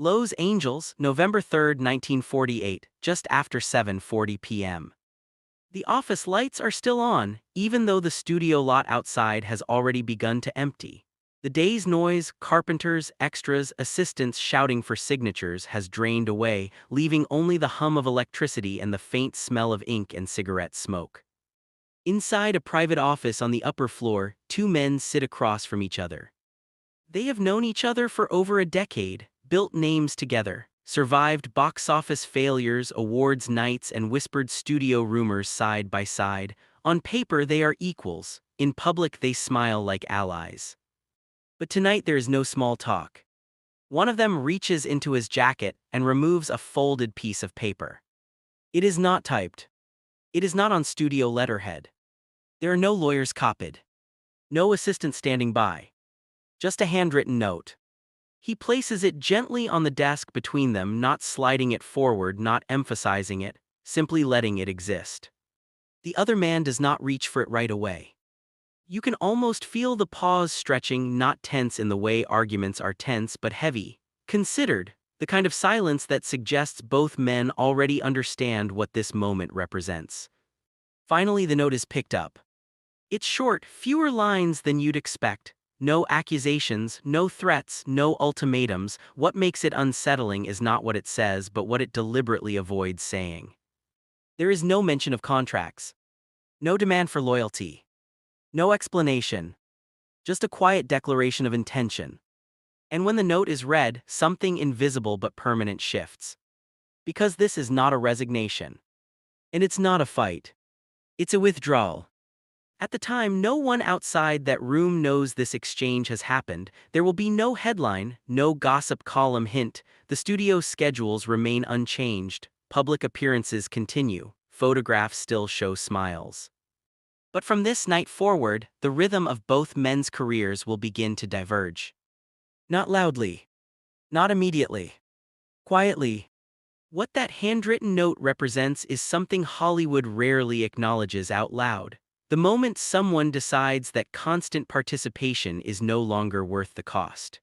Los Angeles, November 3, 1948, just after 7:40 p.m. The office lights are still on, even though the studio lot outside has already begun to empty. The day's noise, carpenters, extras, assistants shouting for signatures has drained away, leaving only the hum of electricity and the faint smell of ink and cigarette smoke. Inside a private office on the upper floor, two men sit across from each other. They have known each other for over a decade, built names together, survived box office failures, awards nights, and whispered studio rumors side by side. On paper, they are equals. In public, they smile like allies. But tonight there is no small talk. One of them reaches into his jacket and removes a folded piece of paper. It is not typed. It is not on studio letterhead. There are no lawyers copied. No assistant standing by. Just a handwritten note. He places it gently on the desk between them, not sliding it forward, not emphasizing it, simply letting it exist. The other man does not reach for it right away. You can almost feel the pause stretching, not tense in the way arguments are tense, but heavy, considered, the kind of silence that suggests both men already understand what this moment represents. Finally, the note is picked up. It's short, fewer lines than you'd expect. No accusations, no threats, no ultimatums. What makes it unsettling is not what it says, but what it deliberately avoids saying. There is no mention of contracts. No demand for loyalty. No explanation. Just a quiet declaration of intention. And when the note is read, something invisible but permanent shifts. Because this is not a resignation. And it's not a fight. It's a withdrawal. At the time, no one outside that room knows this exchange has happened. There will be no headline, no gossip column hint. The studio's schedules remain unchanged. Public appearances continue. Photographs still show smiles. But from this night forward, the rhythm of both men's careers will begin to diverge. Not loudly. Not immediately. Quietly. What that handwritten note represents is something Hollywood rarely acknowledges out loud. The moment someone decides that constant participation is no longer worth the cost.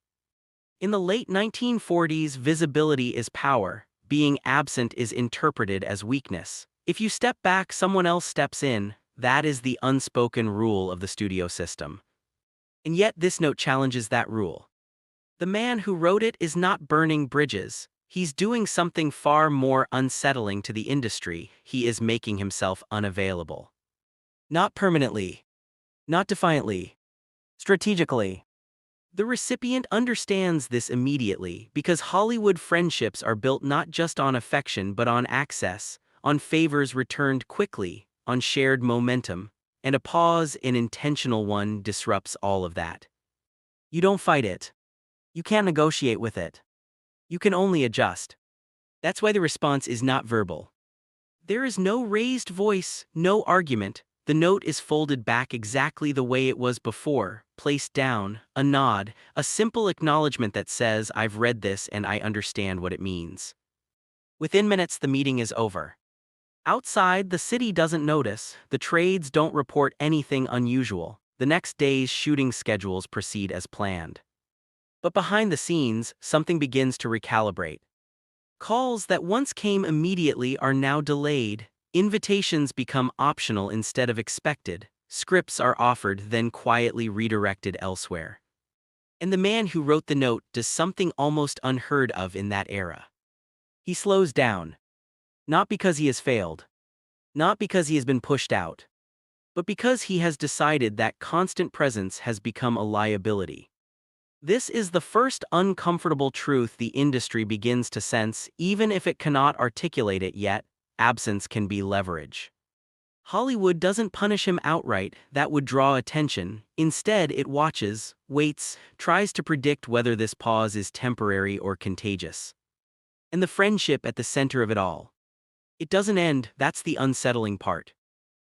In the late 1940s, visibility is power. Being absent is interpreted as weakness. If you step back, someone else steps in. That is the unspoken rule of the studio system. And yet this note challenges that rule. The man who wrote it is not burning bridges. He's doing something far more unsettling to the industry. He is making himself unavailable. Not permanently. Not defiantly. Strategically. The recipient understands this immediately because Hollywood friendships are built not just on affection but on access, on favors returned quickly, on shared momentum, and a pause, an intentional one, disrupts all of that. You don't fight it. You can't negotiate with it. You can only adjust. That's why the response is not verbal. There is no raised voice, no argument. The note is folded back exactly the way it was before, placed down, a nod, a simple acknowledgement that says, "I've read this and I understand what it means." Within minutes, the meeting is over. Outside, the city doesn't notice, the trades don't report anything unusual. The next day's shooting schedules proceed as planned. But behind the scenes, something begins to recalibrate. Calls that once came immediately are now delayed. Invitations become optional instead of expected. Scripts are offered, then quietly redirected elsewhere. And the man who wrote the note does something almost unheard of in that era. He slows down. Not because he has failed. Not because he has been pushed out. But because he has decided that constant presence has become a liability. This is the first uncomfortable truth the industry begins to sense, even if it cannot articulate it yet. Absence can be leverage. Hollywood doesn't punish him outright, that would draw attention. Instead, it watches, waits, tries to predict whether this pause is temporary or contagious. And the friendship at the center of it all. It doesn't end, that's the unsettling part.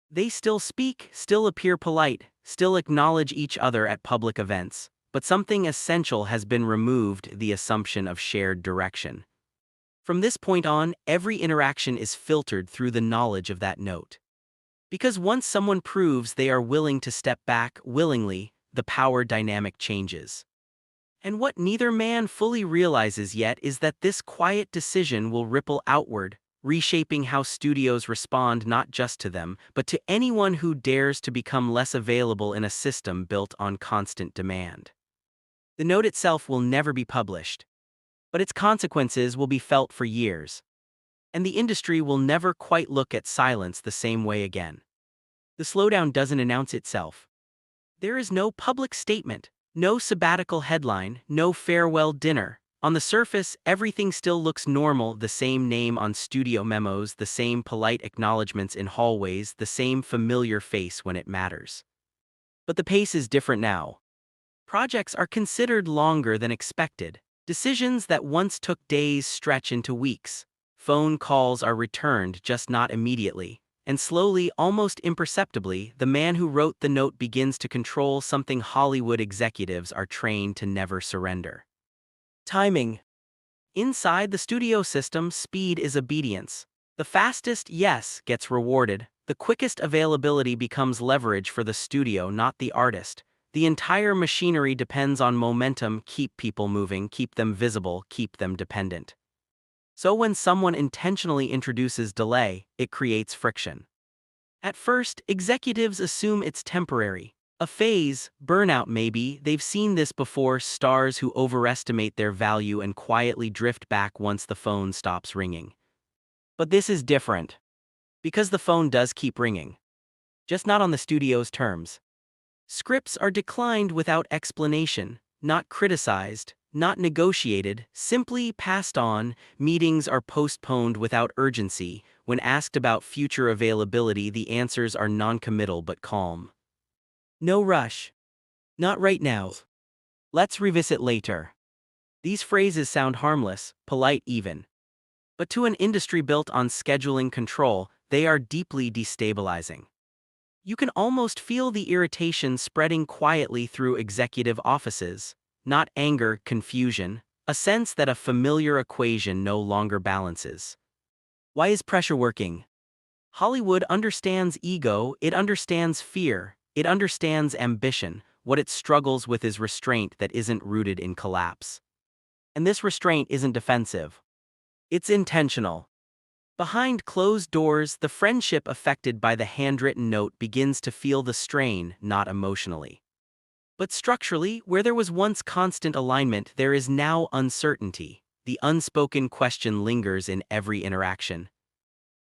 They still speak, still appear polite, still acknowledge each other at public events, but something essential has been removed, the assumption of shared direction. From this point on, every interaction is filtered through the knowledge of that note. Because once someone proves they are willing to step back willingly, the power dynamic changes. And what neither man fully realizes yet is that this quiet decision will ripple outward, reshaping how studios respond not just to them, but to anyone who dares to become less available in a system built on constant demand. The note itself will never be published, but its consequences will be felt for years, and the industry will never quite look at silence the same way again. The slowdown doesn't announce itself. There is no public statement, no sabbatical headline, no farewell dinner. On the surface, everything still looks normal: the same name on studio memos, the same polite acknowledgments in hallways, the same familiar face when it matters. But the pace is different now. Projects are considered longer than expected. Decisions that once took days stretch into weeks. Phone calls are returned, just not immediately. And slowly, almost imperceptibly, the man who wrote the note begins to control something Hollywood executives are trained to never surrender: timing. Inside the studio system, speed is obedience. The fastest yes gets rewarded. The quickest availability becomes leverage for the studio, not the artist. The entire machinery depends on momentum: keep people moving, keep them visible, keep them dependent. So when someone intentionally introduces delay, it creates friction. At first, executives assume it's temporary. A phase, burnout maybe. They've seen this before: stars who overestimate their value and quietly drift back once the phone stops ringing. But this is different. Because the phone does keep ringing. Just not on the studio's terms. Scripts are declined without explanation, not criticized, not negotiated, simply passed on. Meetings are postponed without urgency. When asked about future availability, the answers are noncommittal but calm. No rush. Not right now. Let's revisit later. These phrases sound harmless, polite even. But to an industry built on scheduling control, they are deeply destabilizing. You can almost feel the irritation spreading quietly through executive offices. Not anger, confusion, a sense that a familiar equation no longer balances. Why is pressure working? Hollywood understands ego, it understands fear, it understands ambition. What it struggles with is restraint that isn't rooted in collapse. And this restraint isn't defensive. It's intentional. Behind closed doors, the friendship affected by the handwritten note begins to feel the strain, not emotionally. But structurally, where there was once constant alignment, there is now uncertainty. The unspoken question lingers in every interaction.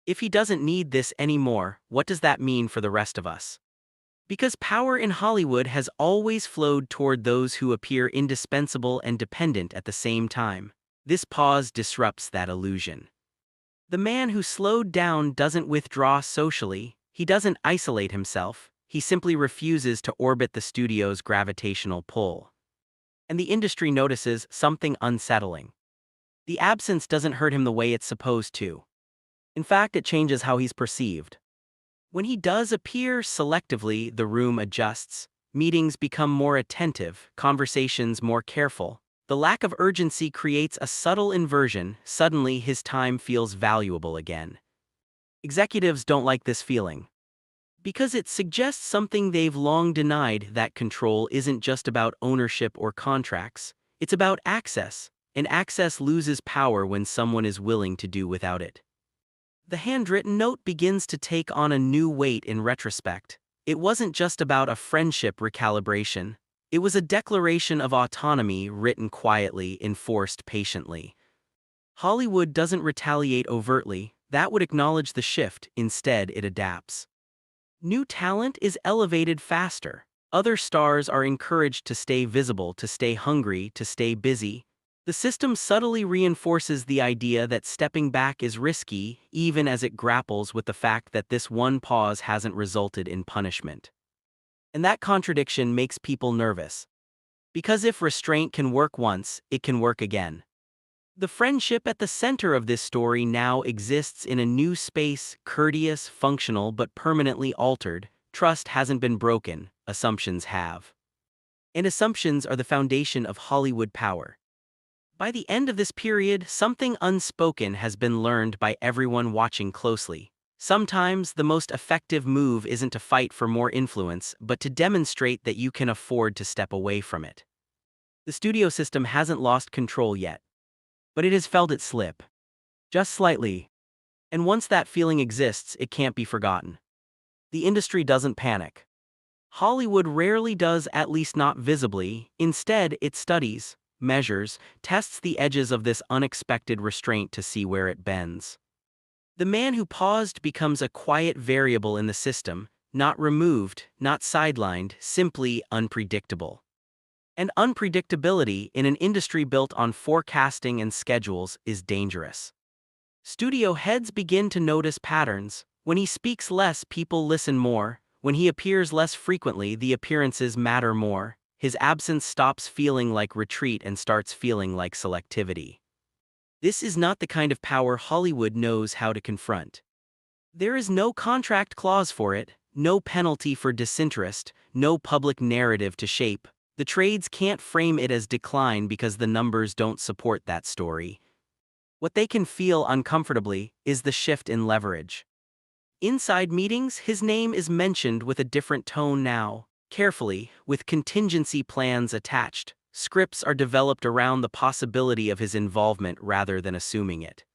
If he doesn't need this anymore, what does that mean for the rest of us? Because power in Hollywood has always flowed toward those who appear indispensable and dependent at the same time. This pause disrupts that illusion. The man who slowed down doesn't withdraw socially, he doesn't isolate himself, he simply refuses to orbit the studio's gravitational pull. And the industry notices something unsettling. The absence doesn't hurt him the way it's supposed to. In fact, it changes how he's perceived. When he does appear selectively, the room adjusts, meetings become more attentive, conversations more careful. The lack of urgency creates a subtle inversion. Suddenly his time feels valuable again. Executives don't like this feeling, because it suggests something they've long denied: that control isn't just about ownership or contracts, it's about access, and access loses power when someone is willing to do without it. The handwritten note begins to take on a new weight in retrospect. It wasn't just about a friendship recalibration. It was a declaration of autonomy, written quietly, enforced patiently. Hollywood doesn't retaliate overtly, that would acknowledge the shift. Instead, it adapts. New talent is elevated faster. Other stars are encouraged to stay visible, to stay hungry, to stay busy. The system subtly reinforces the idea that stepping back is risky, even as it grapples with the fact that this one pause hasn't resulted in punishment. And that contradiction makes people nervous. Because if restraint can work once, it can work again. The friendship at the center of this story now exists in a new space: courteous, functional, but permanently altered. Trust hasn't been broken, assumptions have. And assumptions are the foundation of Hollywood power. By the end of this period, something unspoken has been learned by everyone watching closely. Sometimes the most effective move isn't to fight for more influence, but to demonstrate that you can afford to step away from it. The studio system hasn't lost control yet, but it has felt it slip. Just slightly. And once that feeling exists, it can't be forgotten. The industry doesn't panic. Hollywood rarely does, at least not visibly. Instead, it studies, measures, tests the edges of this unexpected restraint to see where it bends. The man who paused becomes a quiet variable in the system, not removed, not sidelined, simply unpredictable. And unpredictability in an industry built on forecasting and schedules is dangerous. Studio heads begin to notice patterns. When he speaks less, people listen more. When he appears less frequently, the appearances matter more. His absence stops feeling like retreat and starts feeling like selectivity. This is not the kind of power Hollywood knows how to confront. There is no contract clause for it, no penalty for disinterest, no public narrative to shape. The trades can't frame it as decline because the numbers don't support that story. What they can feel uncomfortably is the shift in leverage. Inside meetings, his name is mentioned with a different tone now, carefully, with contingency plans attached. Scripts are developed around the possibility of his involvement rather than assuming it.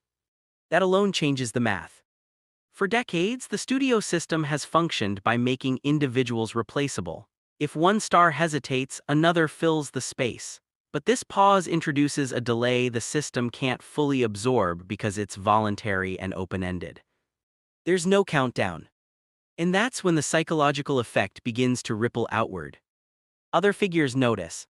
That alone changes the math. For decades, the studio system has functioned by making individuals replaceable. If one star hesitates, another fills the space. But this pause introduces a delay the system can't fully absorb because it's voluntary and open-ended. There's no countdown. And that's when the psychological effect begins to ripple outward. Other figures notice.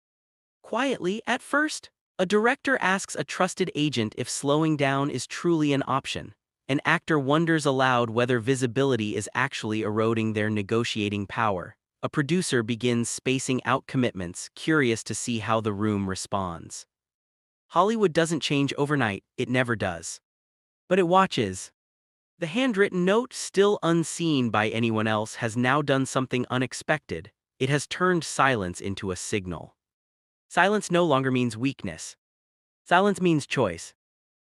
Quietly, at first, a director asks a trusted agent if slowing down is truly an option. An actor wonders aloud whether visibility is actually eroding their negotiating power. A producer begins spacing out commitments, curious to see how the room responds. Hollywood doesn't change overnight, it never does. But it watches. The handwritten note, still unseen by anyone else, has now done something unexpected. It has turned silence into a signal. Silence no longer means weakness. Silence means choice.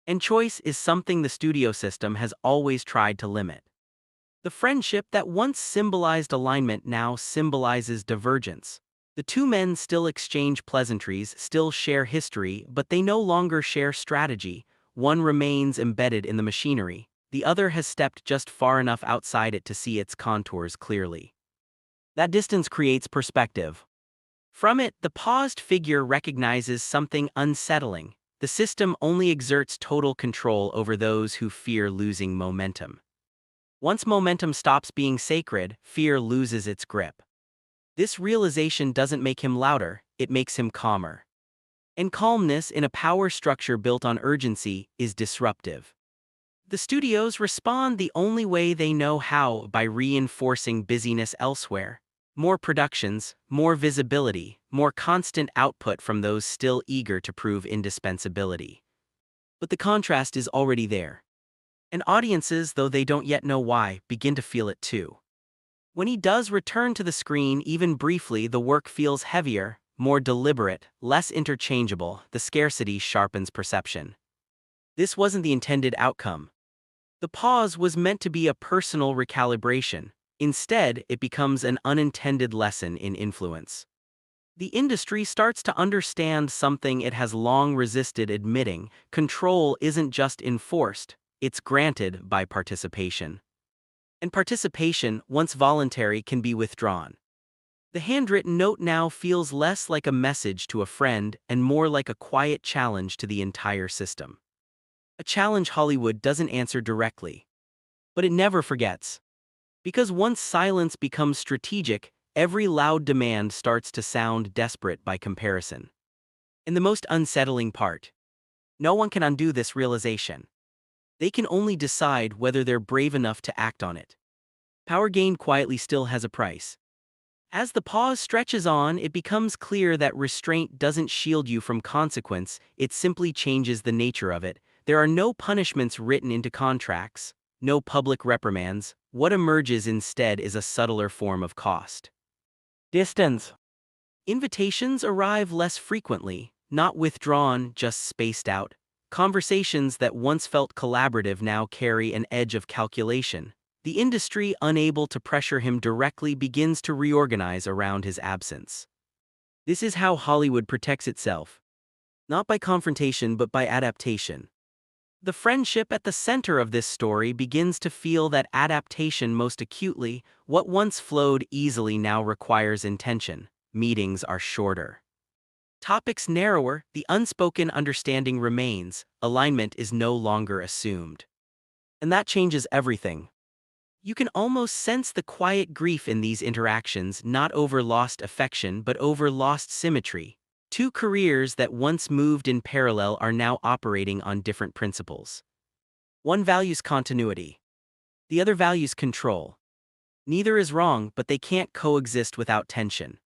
And choice is something the studio system has always tried to limit. The friendship that once symbolized alignment now symbolizes divergence. The two men still exchange pleasantries, still share history, but they no longer share strategy. One remains embedded in the machinery. The other has stepped just far enough outside it to see its contours clearly. That distance creates perspective. From it, the paused figure recognizes something unsettling. The system only exerts total control over those who fear losing momentum. Once momentum stops being sacred, fear loses its grip. This realization doesn't make him louder, it makes him calmer. And calmness in a power structure built on urgency is disruptive. The studios respond the only way they know how, by reinforcing busyness elsewhere. More productions, more visibility, more constant output from those still eager to prove indispensability. But the contrast is already there. And audiences, though they don't yet know why, begin to feel it too. When he does return to the screen, even briefly, the work feels heavier, more deliberate, less interchangeable. The scarcity sharpens perception. This wasn't the intended outcome. The pause was meant to be a personal recalibration. Instead, it becomes an unintended lesson in influence. The industry starts to understand something it has long resisted admitting: control isn't just enforced, it's granted by participation. And participation, once voluntary, can be withdrawn. The handwritten note now feels less like a message to a friend and more like a quiet challenge to the entire system. A challenge Hollywood doesn't answer directly. But it never forgets. Because once silence becomes strategic, every loud demand starts to sound desperate by comparison. And the most unsettling part: no one can undo this realization. They can only decide whether they're brave enough to act on it. Power gained quietly still has a price. As the pause stretches on, it becomes clear that restraint doesn't shield you from consequence, it simply changes the nature of it. There are no punishments written into contracts, no public reprimands. What emerges instead is a subtler form of cost. Distance. Invitations arrive less frequently, not withdrawn, just spaced out. Conversations that once felt collaborative now carry an edge of calculation. The industry, unable to pressure him directly, begins to reorganize around his absence. This is how Hollywood protects itself, not by confrontation but by adaptation. The friendship at the center of this story begins to feel that adaptation most acutely. What once flowed easily now requires intention. Meetings are shorter. Topics narrower, the unspoken understanding remains, alignment is no longer assumed. And that changes everything. You can almost sense the quiet grief in these interactions, not over lost affection but over lost symmetry. Two careers that once moved in parallel are now operating on different principles. One values continuity. The other values control. Neither is wrong, but they can't coexist without tension.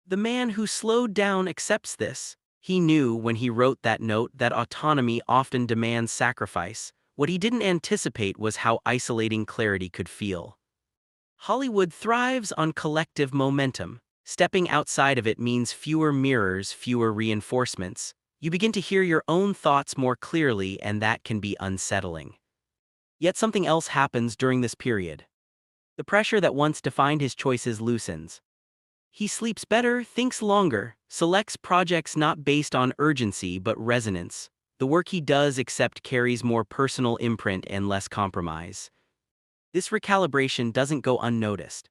The man who slowed down accepts this. He knew when he wrote that note that autonomy often demands sacrifice. What he didn't anticipate was how isolating clarity could feel. Hollywood thrives on collective momentum. Stepping outside of it means fewer mirrors, fewer reinforcements. You begin to hear your own thoughts more clearly, and that can be unsettling. Yet something else happens during this period. The pressure that once defined his choices loosens. He sleeps better, thinks longer, selects projects not based on urgency but resonance. The work he does accept carries more personal imprint and less compromise. This recalibration doesn't go unnoticed.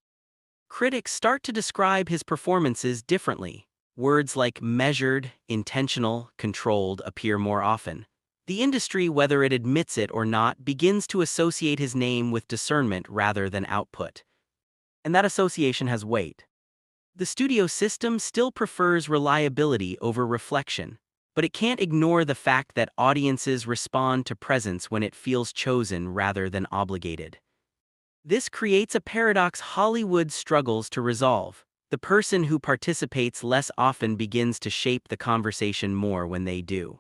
Critics start to describe his performances differently. Words like measured, intentional, controlled appear more often. The industry, whether it admits it or not, begins to associate his name with discernment rather than output. And that association has weight. The studio system still prefers reliability over reflection, but it can't ignore the fact that audiences respond to presence when it feels chosen rather than obligated. This creates a paradox Hollywood struggles to resolve. The person who participates less often begins to shape the conversation more when they do.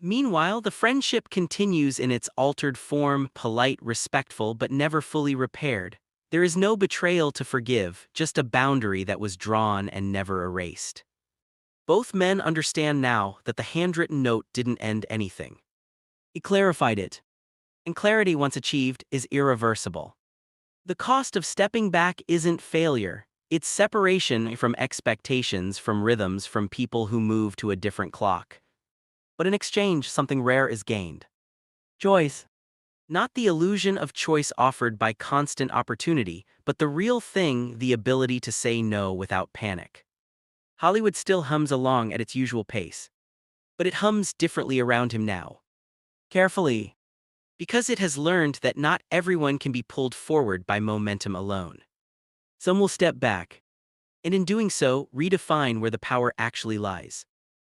Meanwhile, the friendship continues in its altered form, polite, respectful, but never fully repaired. There is no betrayal to forgive, just a boundary that was drawn and never erased. Both men understand now that the handwritten note didn't end anything. It clarified it. And clarity, once achieved, is irreversible. The cost of stepping back isn't failure. It's separation from expectations, from rhythms, from people who move to a different clock. But in exchange, something rare is gained. Choice. Not the illusion of choice offered by constant opportunity, but the real thing, the ability to say no without panic. Hollywood still hums along at its usual pace. But it hums differently around him now. Carefully. Because it has learned that not everyone can be pulled forward by momentum alone. Some will step back, and in doing so, redefine where the power actually lies.